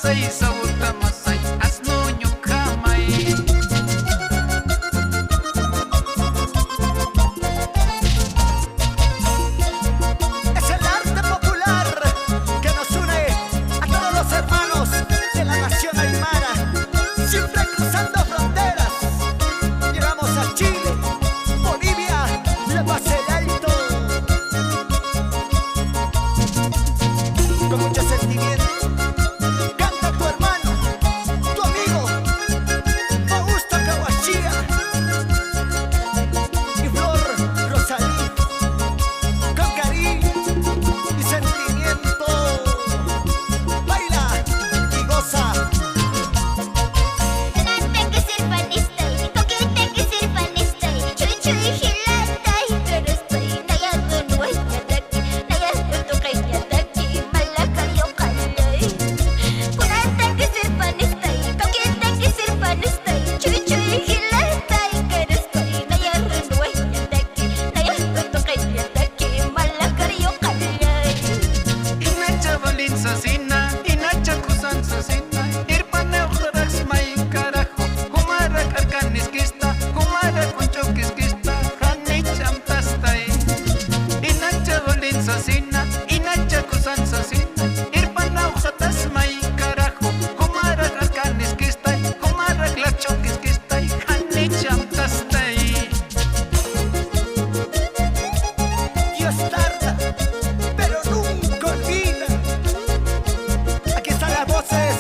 masay sabuta masay asno nyukamay. Es el arte popular que nos une a todos los hermanos de la nación aymara, siempre cruzando fronteras. Llegamos a Chile, Bolivia, La Paz el Alto, con mucho sentimiento. Canta tu hermano, tu amigo, Augusto Kawashia y Flor Rosalí, con cariño y sentimiento. Baila y goza. Inacha balin sasina, inacha kusan sasina, irpane ojarax may carajo, humara karkaniskista, humara kunchokiskista, hanicham tastay. Inacha balin sasina, inacha kusan sasina, irpane ojatas may carajo, humara karkaniskista, humara klachokiskista, hanicham tastay. Dios tarda, pero nunca olvida. Aquí están las voces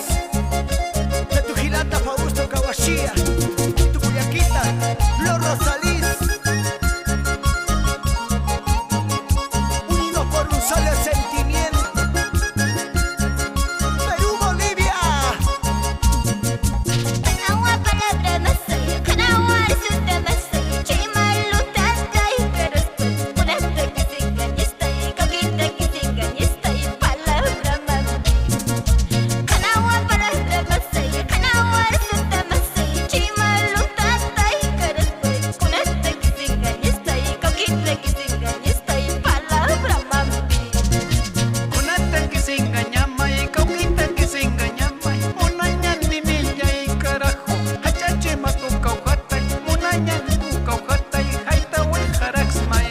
de tu giganta Augusto Kawashia, tu cuyaquita, Flor Rosalí, unidos por un solo sentimiento. Perú, Bolivia. Kunata kisinganyamay, kaukita kisinganyamay, munanyan mimilay carajo, hachache matukauhatay, munanyan kukauhatay, haitawal haraxmay.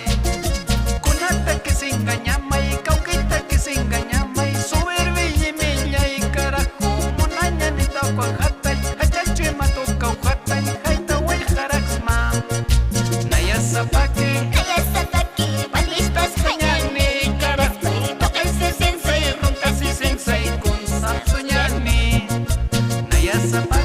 Kunata kisinganyamay, kaukita kisinganyamay, suwerbi mimilay carajo, munanyan itawalhatay, hachache matukauhatay, haitawal haraxma. Nayasapake, kanyani carajo, tokay si sensei, ronca si sensei, kun sa sunyani. Nayasapake.